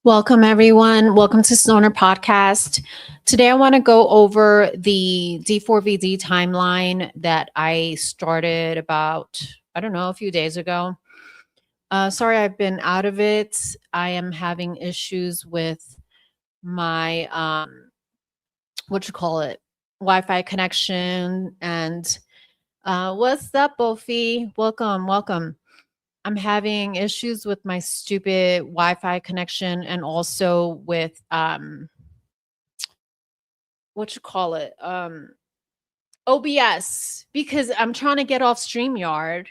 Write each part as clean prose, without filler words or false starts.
Welcome, everyone. Welcome to Stoner Podcast. Today, I want to go over the d4vd timeline that I started about, I don't know, a few days ago. Sorry, I've been out of it. I am having issues with my, what you call it, Wi-Fi connection. And what's up, Bofi? Welcome, welcome. I'm having issues with my stupid Wi-Fi connection and also with what you call it? OBS, because I'm trying to get off StreamYard.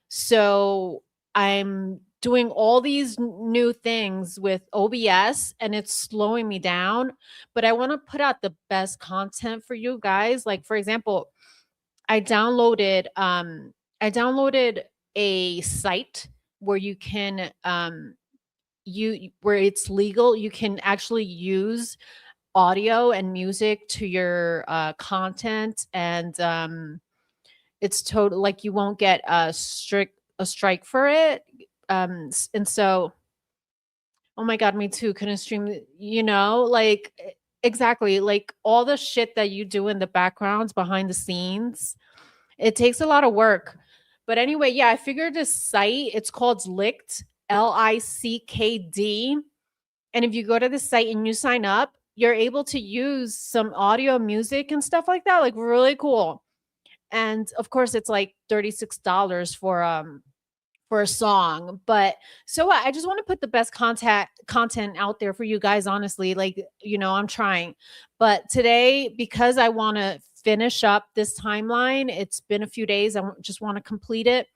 So I'm doing all these new things with OBS and it's slowing me down, but I want to put out the best content for you guys. Like, for example, I downloaded a site where you can where it's legal, you can actually use audio and music to your content, and it's total, like, you won't get a strike for it. And so, oh my god, me too, couldn't stream, like, exactly, like all the shit that you do in the backgrounds behind the scenes, it takes a lot of work. But anyway, yeah, I figured this site, it's called Licked, Lickd. And if you go to the site and you sign up, you're able to use some audio, music, and stuff like that. Like, really cool. And of course, it's like $36 for a song. But so I just want to put the best content out there for you guys, honestly. Like, I'm trying. But today, because I want to finish up this timeline, it's been a few days. Just want to complete it.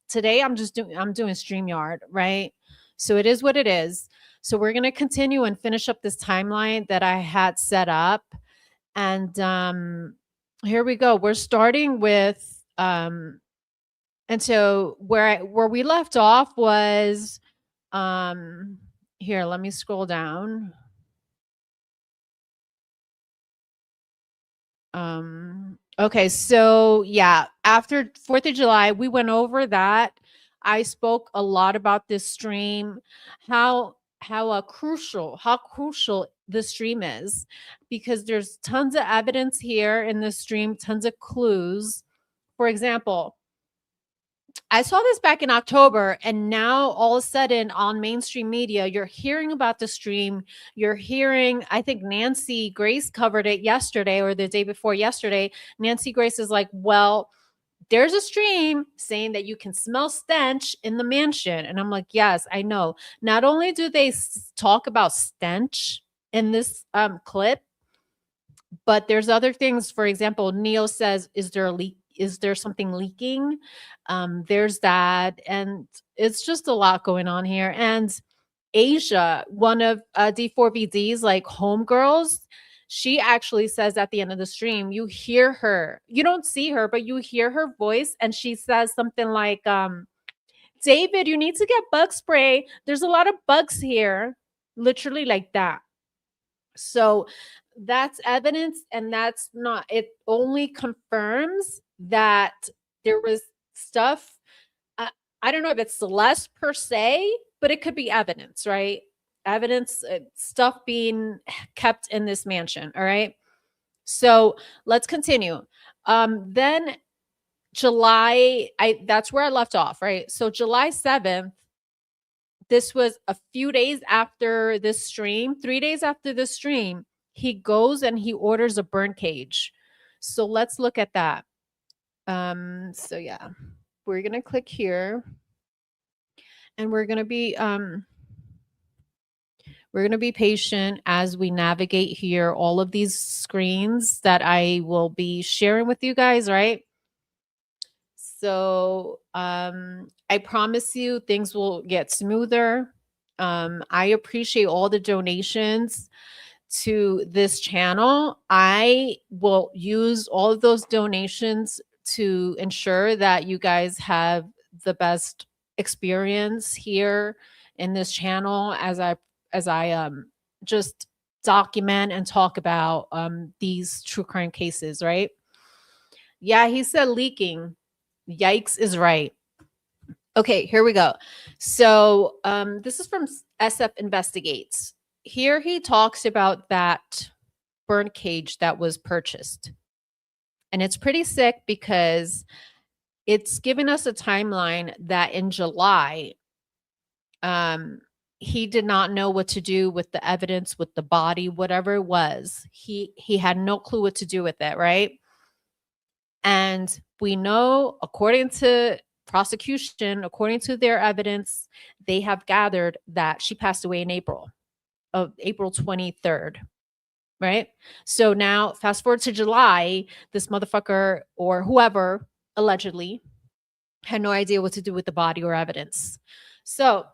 Today I'm doing StreamYard, right? So it is what it is. So we're going to continue and finish up this timeline that I had set up. And here we go. We're starting with and so where we left off was here, let me scroll down. Okay, so yeah, after 4th of July, we went over that. I spoke a lot about this stream, how crucial the stream is, because there's tons of evidence here in the stream, tons of clues. For example, I saw this back in October, and now all of a sudden on mainstream media, you're hearing about the stream. You're hearing, I think Nancy Grace covered it yesterday or the day before yesterday. Nancy Grace is like, well, there's a stream saying that you can smell stench in the mansion. And I'm like, yes, I know. Not only do they talk about stench in this clip, but there's other things. For example, Neo says, is there a leak? Is there something leaking? There's that. And it's just a lot going on here. And Asia, one of d4vd's like homegirls, she actually says at the end of the stream, you hear her. You don't see her, but you hear her voice. And she says something like, David, you need to get bug spray. There's a lot of bugs here. Literally like that. So that's evidence, and that's not, it only confirms that there was stuff. I don't know if it's Celeste per se, but it could be evidence, right? Evidence, stuff being kept in this mansion. All right. So let's continue. Then July, that's where I left off, right? So July 7th, this was a few days after this stream, 3 days after the stream, he goes and he orders a burn cage. So let's look at that. So yeah, we're gonna click here, and we're gonna be patient as we navigate here all of these screens that I will be sharing with you guys, right? So I promise you things will get smoother. I appreciate all the donations to this channel. I will use all of those donations to ensure that you guys have the best experience here in this channel as I just document and talk about these true crime cases, right? Yeah, he said leaking. Yikes is right. Okay, here we go. So this is from SF Investigates. here he talks about that burn cage that was purchased. And it's pretty sick because it's given us a timeline that in July, um, he did not know what to do with the evidence, with the body, whatever it was. He had no clue what to do with it, right? And we know, according to prosecution, according to their evidence, they have gathered that she passed away in April 23rd, right? So now, fast forward to July, this motherfucker or whoever allegedly had no idea what to do with the body or evidence. So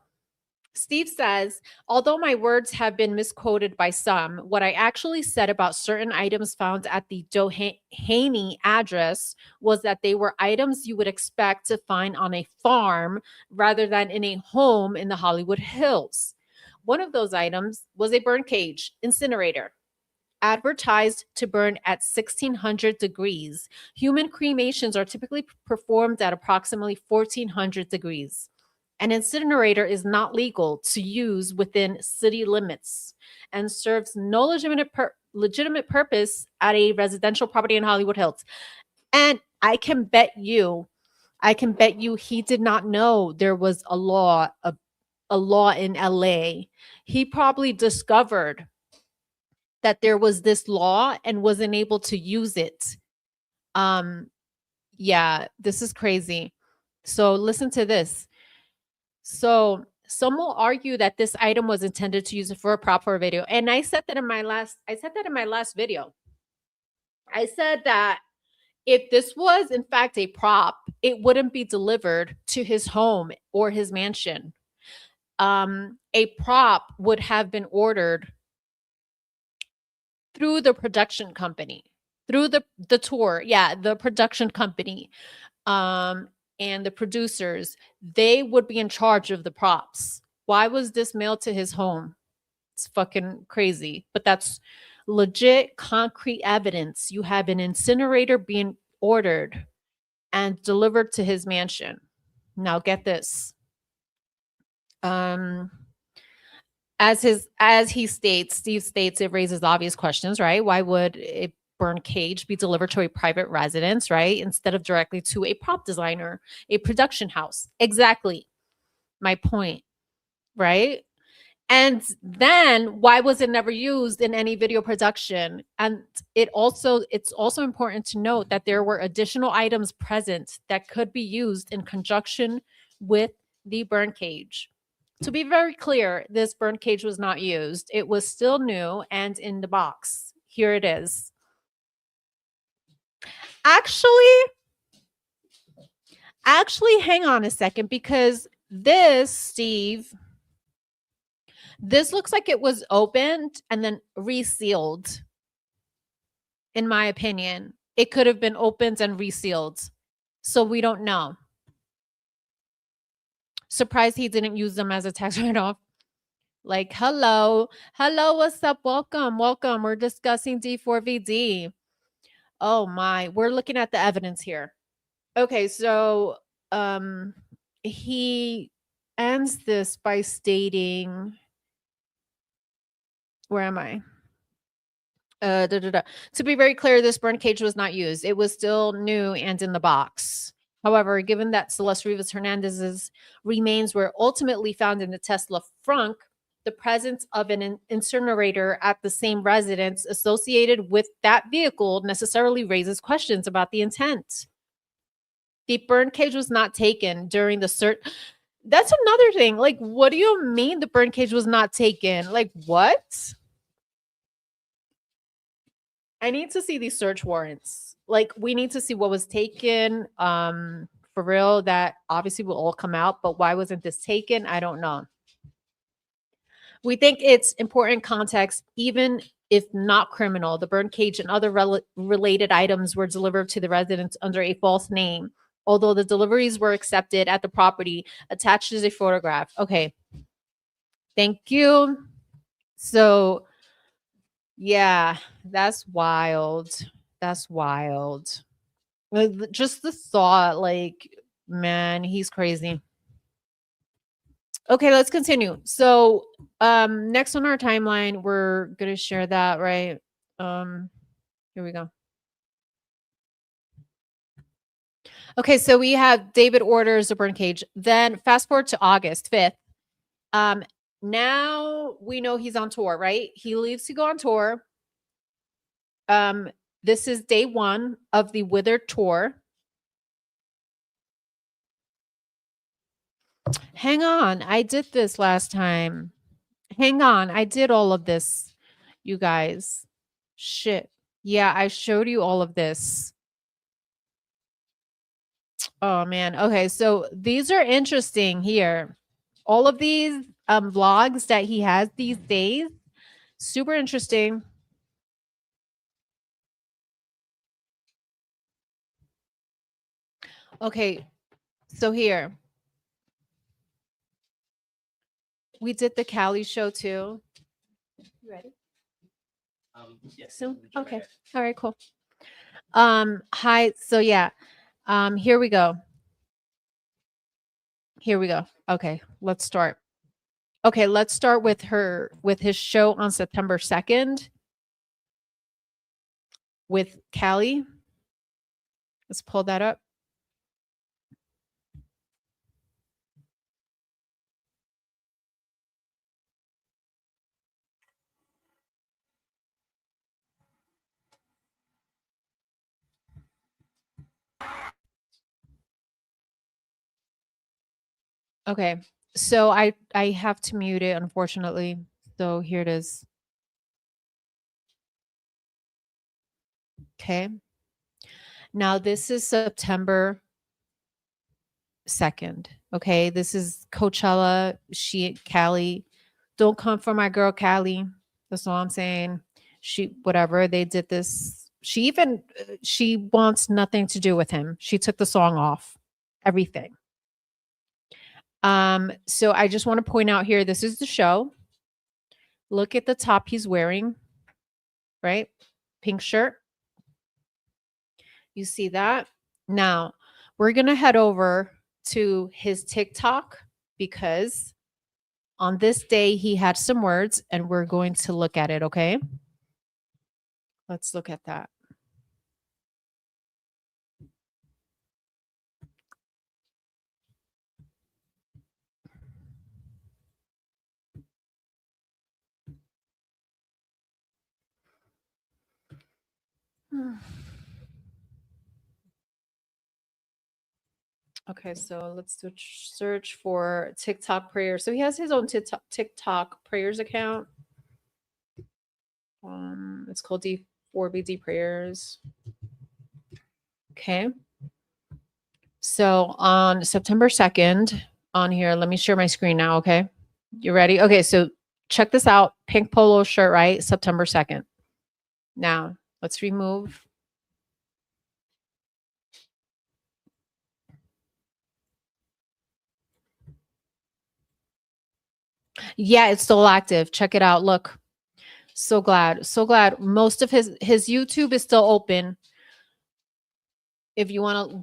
Steve says, although my words have been misquoted by some, what I actually said about certain items found at the Doheny address was that they were items you would expect to find on a farm rather than in a home in the Hollywood Hills. One of those items was a burn cage incinerator. Advertised to burn at 1600 degrees, human cremations are typically performed at approximately 1400 degrees. An incinerator is not legal to use within city limits and serves no legitimate purpose at a residential property in Hollywood Hills. And I can bet you he did not know there was a law in LA. He probably discovered that there was this law and wasn't able to use it. Yeah, this is crazy. So listen to this. So some will argue that this item was intended to use it for a prop or a video. And I said that in my last video. I said that if this was in fact a prop, it wouldn't be delivered to his home or his mansion. A prop would have been ordered through the production company, through the tour. Yeah, the production company. And the producers, they would be in charge of the props. Why was this mailed to his home? It's fucking crazy. But that's legit concrete evidence. You have an incinerator being ordered and delivered to his mansion. Now get this. Steve states, it raises obvious questions, right? Why would a burn cage be delivered to a private residence, right? Instead of directly to a prop designer, a production house. Exactly my point, right? And then why was it never used in any video production? And it's also important to note that there were additional items present that could be used in conjunction with the burn cage. To be very clear, this burn cage was not used. It was still new and in the box. Here it is. Actually, hang on a second, because this, Steve, this looks like it was opened and then resealed. In my opinion, it could have been opened and resealed. So we don't know. Surprised he didn't use them as a tax write-off. Like, hello, what's up? Welcome. We're discussing d4vd. Oh my, we're looking at the evidence here. Okay, so he ends this by stating, where am I? To be very clear, this burn cage was not used. It was still new and in the box. However, given that Celeste Rivas Hernandez's remains were ultimately found in the Tesla frunk, the presence of an incinerator at the same residence associated with that vehicle necessarily raises questions about the intent. The burn cage was not taken during the search. That's another thing. Like, what do you mean the burn cage was not taken? Like, what? I need to see these search warrants. Like, we need to see what was taken. For real, that obviously will all come out, but why wasn't this taken? I don't know. We think it's important context, even if not criminal. The burn cage and other related items were delivered to the residents under a false name, although the deliveries were accepted at the property. Attached is a photograph. Okay. Thank you. So, yeah, that's wild. That's wild. Just the thought, like, man, he's crazy. Okay, let's continue. So, next on our timeline, we're gonna share that, right? Here we go. Okay, so we have David orders a birdcage. Then fast forward to August 5th. Now we know he's on tour, right? He leaves to go on tour. This is day 1 of the Withered tour. Hang on, I did this last time. Hang on, I did all of this, you guys. Shit. Yeah, I showed you all of this. Oh man. Okay, so these are interesting here. All of these vlogs that he has these days, super interesting. Okay, so here we did the Cali show too. You ready? Yes. Soon? Okay. All right, cool. Hi. So yeah. Here we go. Here we go. Okay, let's start. Okay, let's start with his show on September 2nd with Cali. Let's pull that up. Okay. So I have to mute it, unfortunately. So here it is. Okay. Now this is September 2nd. Okay. This is Coachella. Cali. Don't come for my girl Cali. That's all I'm saying. Whatever, they did this. She wants nothing to do with him. She took the song off. Everything. So I just want to point out here, this is the show. Look at the top he's wearing, right? Pink shirt. You see that? Now, we're going to head over to his TikTok because on this day he had some words and we're going to look at it, okay? Let's look at that. Okay, so let's search for TikTok prayers. So he has his own TikTok prayers account. It's called d4vd prayers. Okay. So on September 2nd, on here, let me share my screen now, okay? You ready? Okay, so check this out. Pink polo shirt, right? September 2nd. Now, let's remove. Yeah, it's still active. Check it out. Look. So glad. So glad. Most of his YouTube is still open. If you want to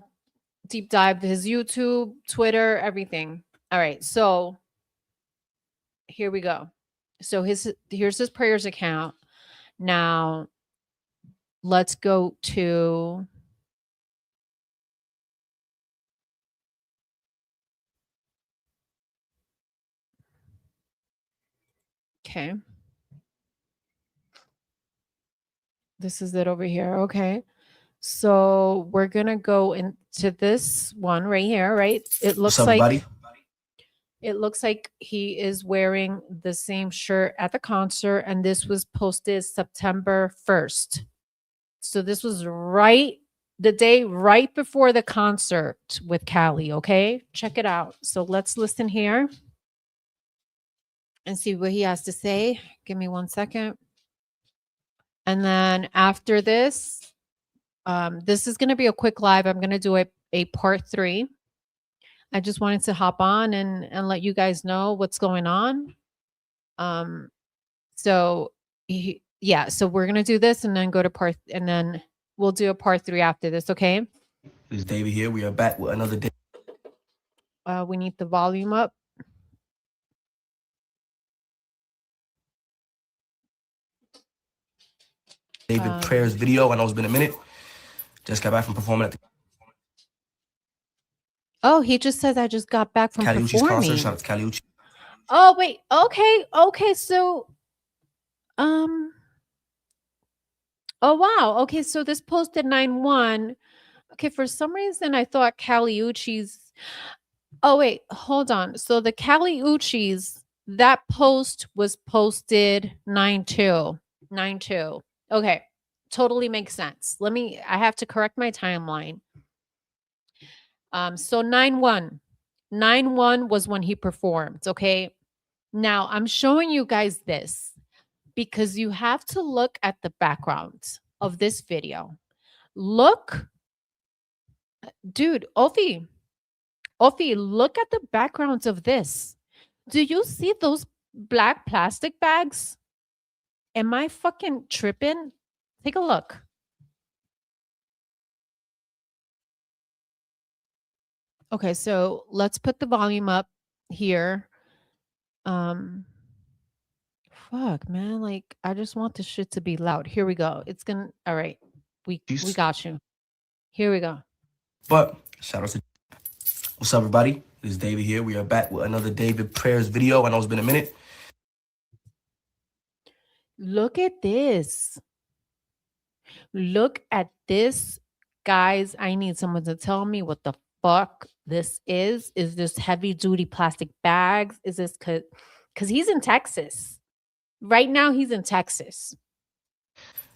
deep dive his YouTube, Twitter, everything. All right. So here we go. So here's his prayers account. Now let's go to okay. This is it over here. Okay. So we're gonna go into this one right here, right? It looks like it looks like he is wearing the same shirt at the concert, and this was posted September 1st. So this was the day right before the concert with Cali, okay? Check it out. So let's listen here and see what he has to say. Give me 1 second. And then after this, this is going to be a quick live. I'm going to do a part 3. I just wanted to hop on and let you guys know what's going on. So yeah, so we're going to do this and then go to and then we'll do a part 3 after this, okay? It's David here. We are back with another day. We need the volume up. David Prayers video. I know it's been a minute. Just got back from performing at the Oh, he just says I just got back from Caliucci's concert. performing. Shout out to Caliucci. Oh, wait. Okay. So, um, oh wow. Okay, so this posted 9/1. Okay, for some reason I thought Caliucci's. Oh wait, hold on. So the Caliucci's, that post was posted 9/2. 9/2. Okay. Totally makes sense. I have to correct my timeline. So 9/1. 9/1 was when he performed. Okay. Now I'm showing you guys this because you have to look at the background of this video. Look, dude, Ofi, look at the backgrounds of this. Do you see those black plastic bags? Am I fucking tripping? Take a look. Okay, so let's put the volume up here. Fuck, man, like I just want this shit to be loud. Here we go. It's gonna. All right, we got you. Here we go. But shout out to what's up, everybody? This is David here. We are back with another David Prayers video. I know it's been a minute. Look at this. Look at this, guys. I need someone to tell me what the fuck this is. Is this heavy duty plastic bags? Is this because he's in Texas? Right now, he's in Texas.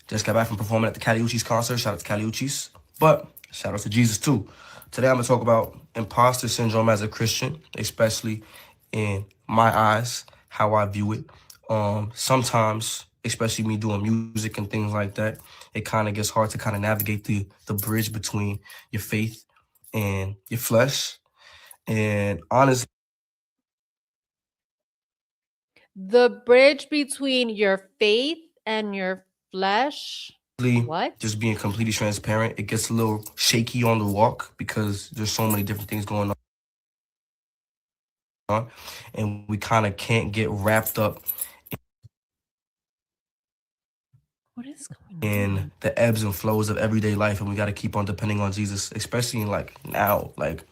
Just got back from performing at the Caliucci's concert. Shout out to Caliucci's. But shout out to Jesus too. Today I'm gonna talk about imposter syndrome as a Christian, especially in my eyes, how I view it. Sometimes, especially me doing music and things like that, it kind of gets hard to kind of navigate the bridge between your faith and your flesh. And honestly, The bridge between your faith and your flesh. What? just being completely transparent, it gets a little shaky on the walk because there's so many different things going on, and we kind of can't get wrapped up What is going in on? the ebbs and flows of everyday life, and we got to keep on depending on Jesus, especially in like now, like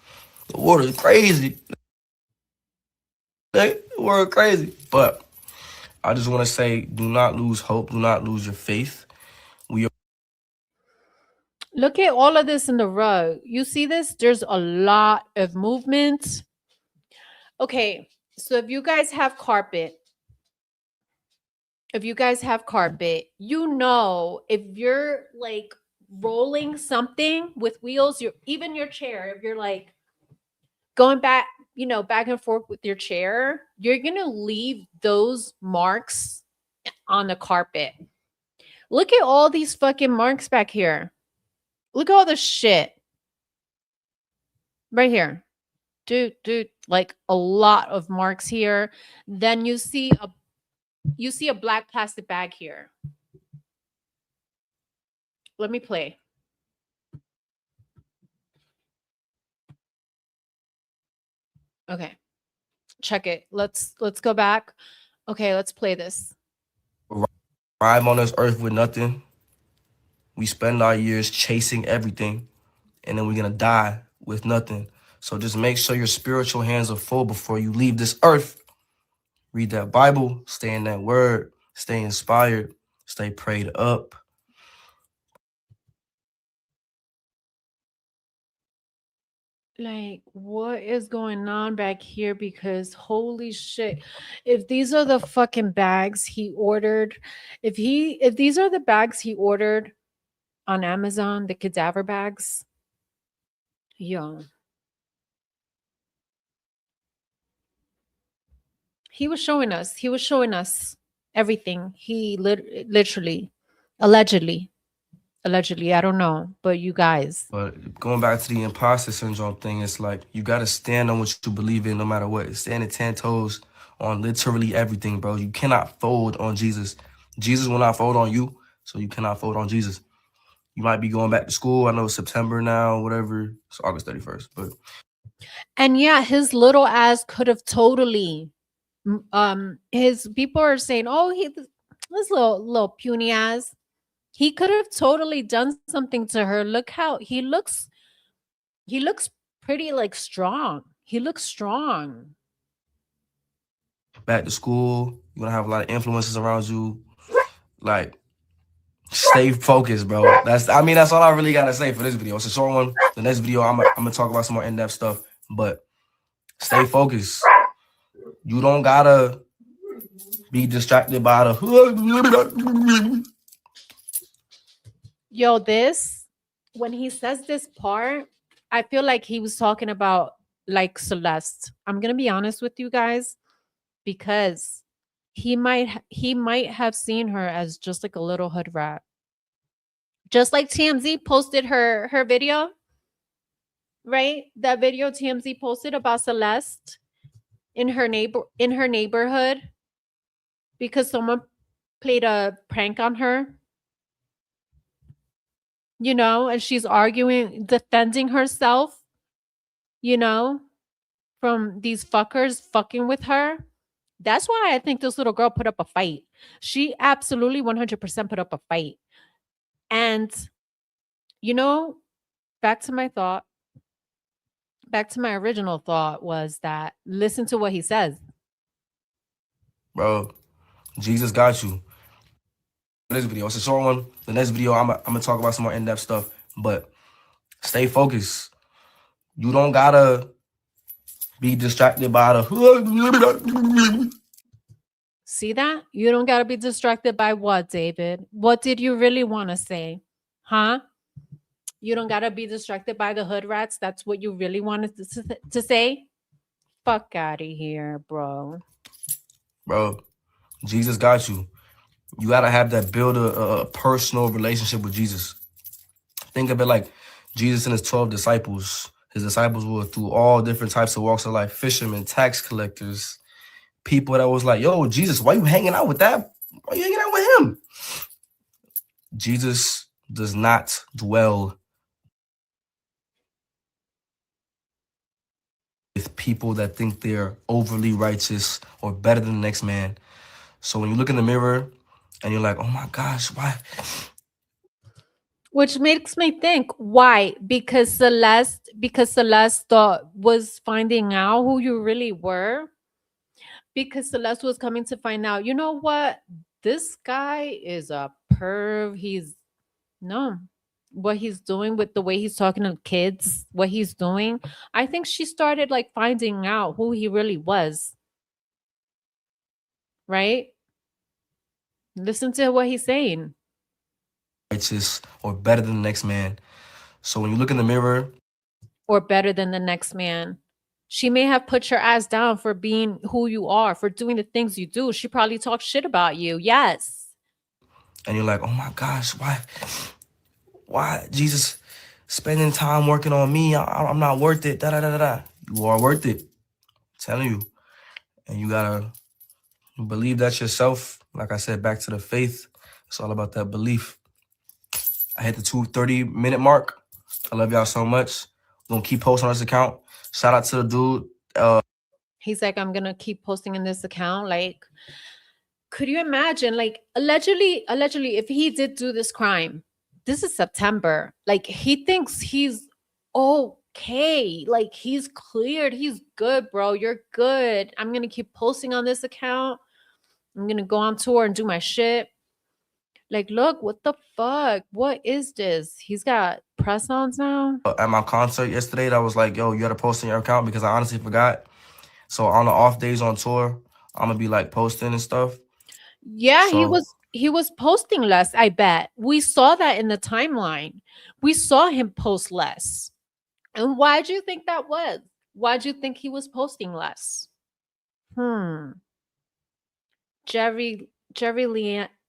the world is crazy. Like, the world crazy. But I just want to say, do not lose hope. Do not lose your faith. Look at all of this in the rug. You see this? There's a lot of movement. Okay, so if you guys have carpet, you know, if you're like rolling something with wheels, even your chair, if you're like going back, back and forth with your chair, you're gonna leave those marks on the carpet. Look at all these fucking marks back here. Look at all this shit right here. Dude, like a lot of marks here. Then you see a black plastic bag here. Let me play. Okay. Check it. Let's go back. Okay, let's play this. Arrive on this earth with nothing. We spend our years chasing everything, and then we're gonna die with nothing. So just make sure your spiritual hands are full before you leave this earth. Read that Bible, stay in that word, stay inspired, stay prayed up. Like, what is going on back here? Because holy shit, if these are the fucking bags he ordered, if these are the bags he ordered on Amazon, the cadaver bags, yo. He was showing us everything. He literally, allegedly, I don't know, but you guys. But going back to the imposter syndrome thing, it's like you gotta stand on what you believe in no matter what. Standing 10 toes on literally everything, bro. You cannot fold on Jesus. Jesus will not fold on you, so you cannot fold on Jesus. You might be going back to school. I know it's September now, whatever. It's August 31st, but And yeah, his little ass could have totally his people are saying, oh, this little puny ass, He could have totally done something to her. Look how he looks pretty like strong. He looks strong. Back to school, you're gonna have a lot of influences around you. Like, stay focused, bro. That's all I really gotta say for this video. It's a short one. The next video, I'm gonna talk about some more in-depth stuff. But stay focused. You don't gotta be distracted by the. Yo, this when he says this part, I feel like he was talking about like Celeste. I'm gonna be honest with you guys because he might have seen her as just like a little hood rat. Just like TMZ posted her video, right? That video TMZ posted about Celeste in her neighborhood because someone played a prank on her. You know, and she's arguing, defending herself, you know, from these fuckers fucking with her. That's why I think this little girl put up a fight. She absolutely 100% put up a fight. And, you know, back to my thought, back to my original thought was that listen to what he says. Bro, Jesus got you. This video, it's a short one. The next video, I'm gonna talk about some more in-depth stuff. But stay focused. You don't gotta be distracted by the. See that? You don't got to be distracted by what, David? What did you really want to say? Huh? You don't got to be distracted by the hood rats. That's what you really wanted to say? Fuck out of here, bro. Bro, Jesus got you. You gotta have that build a personal relationship with Jesus. Think of it like Jesus and his 12 disciples. His disciples were through all different types of walks of life: fishermen, tax collectors, people that was like, yo, Jesus, why you hanging out with that? Why you hanging out with him? Jesus does not dwell with people that think they're overly righteous or better than the next man. So when you look in the mirror and you're like, oh my gosh, why? Which makes me think, why? Because Celeste thought was finding out who you really were. Because Celeste was coming to find out, you know what? This guy is a perv. No, what he's doing with the way he's talking to kids, what he's doing. I think she started like finding out who he really was. Right? Listen to what he's saying. Righteous or better than the next man. So when you look in the mirror, or better than the next man. She may have put your ass down for being who you are, for doing the things you do. She probably talked shit about you. Yes. and you're like, oh my gosh, why Jesus spending time working on me? I'm not worth it. Da da da da. You are worth it. I'm telling you. And you gotta believe that yourself. Like I said, back to the faith. It's all about that belief. I hit the 2:30-minute mark. I love y'all so much. We're gonna keep posting on this account. Shout out to the dude. He's like, I'm gonna keep posting in this account. Like, could you imagine? Like, allegedly, if he did do this crime, this is September. Like, he thinks he's okay. Like, he's cleared. He's good, bro. You're good. I'm gonna keep posting on this account. I'm gonna go on tour and do my shit. Like, look, what the fuck? What is this? He's got press-ons now. At my concert yesterday, that was like, yo, you gotta post in your account because I honestly forgot. So on the off days on tour, I'm gonna be like posting and stuff. Yeah, he was posting less, I bet. We saw that in the timeline. We saw him post less. And why do you think that was? Why do you think he was posting less? Jerry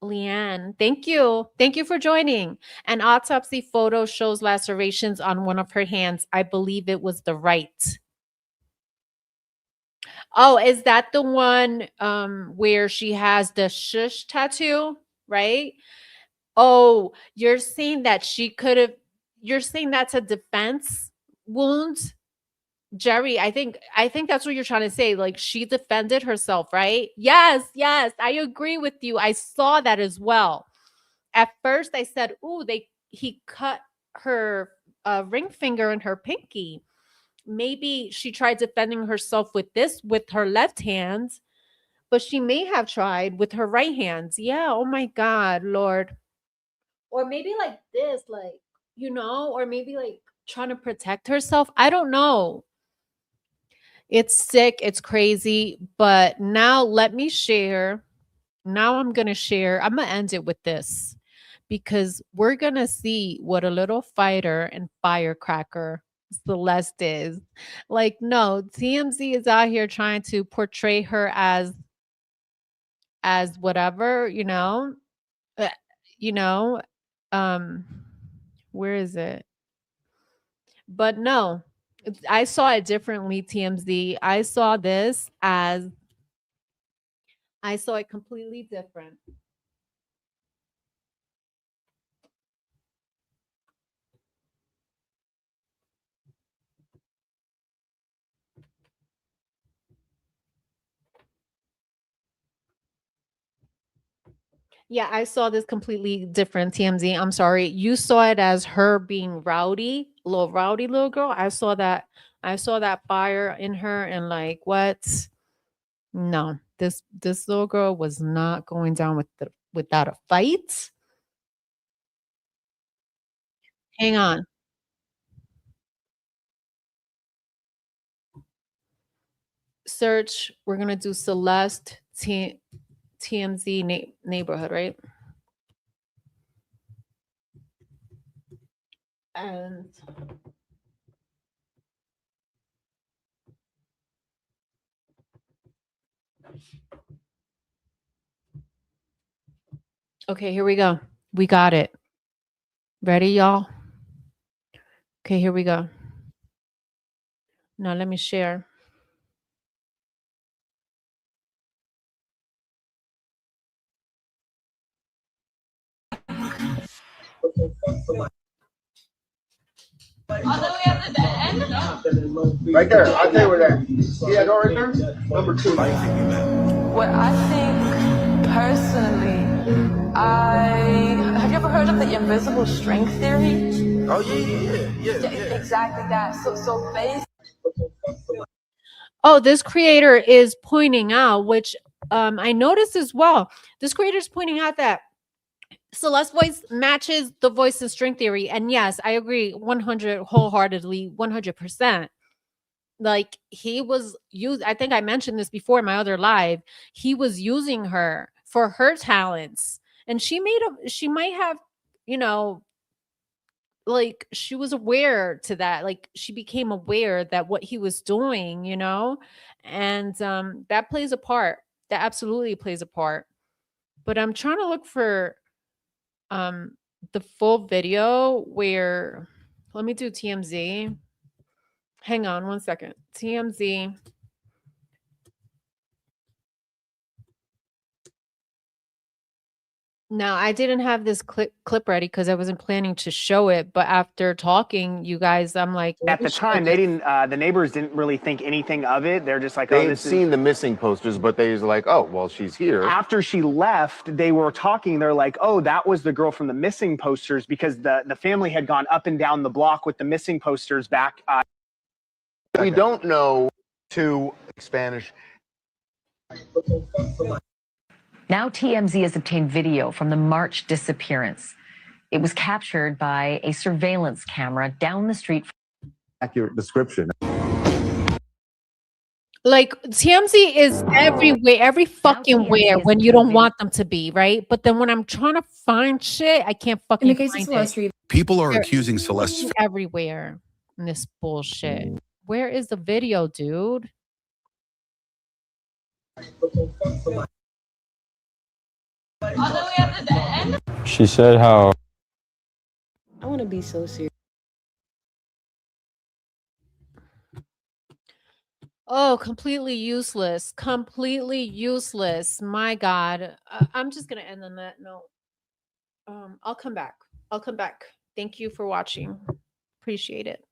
Leanne, thank you. Thank you for joining. An autopsy photo shows lacerations on one of her hands. I believe it was the right. Oh, is that the one where she has the shush tattoo, right? Oh, you're saying that you're saying that's a defense wound? Jerry, I think that's what you're trying to say. Like, she defended herself, right? Yes, I agree with you. I saw that as well. at first I said, "Ooh, he cut her ring finger and her pinky. Maybe she tried defending herself with her left hand, but she may have tried with her right hand." Yeah, oh my God, Lord. Or maybe like this, like, or maybe like trying to protect herself. I don't know. It's sick, it's crazy, but now let me share. Now I'm going to share. I'm going to end it with this because we're going to see what a little fighter and firecracker Celeste is. Like, no, TMZ is out here trying to portray her as whatever, uh, you know, um, where is it? But no, I saw it differently, TMZ. I saw it completely different. Yeah, I saw this completely different, TMZ. I'm sorry. You saw it as her being rowdy, rowdy little girl. I saw that fire in her and like what? No, this little girl was not going down without a fight. Hang on. Search. We're gonna do Celeste TMZ neighborhood, right? And okay, here we go. We got it. Ready, y'all? Okay, here we go. Now let me share. Right there. I'll tell you where that. See that door right there? Number 2. What I think personally, have you ever heard of the invisible strength theory? Oh yeah. Exactly that. So basically, Oh, this creator is pointing out, which I noticed as well. This creator is pointing out that Celeste's voice matches the voice and string theory. And yes, I agree 100 wholeheartedly, 100%. Like he was used, I think I mentioned this before in my other live. He was using her for her talents. And she might have, you know, like she was aware to that, like she became aware that what he was doing, and that plays a part. That absolutely plays a part. But I'm trying to look for um the full video where, let me do TMZ. Hang on one second. TMZ. Now, I didn't have this clip ready because I wasn't planning to show it, but after talking, you guys, I'm like, At the time, they didn't. The neighbors didn't really think anything of it. They're just like, They "Oh, had this seen is." the missing posters, but they was like, "Oh, well, she's here." After she left, they were talking. They're like, "Oh, that was the girl from the missing posters," because the family had gone up and down the block with the missing posters back. We don't know to Spanish. Now TMZ has obtained video from the March disappearance. It was captured by a surveillance camera down the street. Accurate description. like TMZ is everywhere, every fucking where when you don't want them to be, right? But then when I'm trying to find shit, I can't fucking In the case of find Celeste, it. People are They're accusing Celeste everywhere in this bullshit. Where is the video, dude? She said how I want to be so serious. Oh, completely useless. Completely useless. My God. I'm just going to end on that note. I'll come back. Thank you for watching. Appreciate it.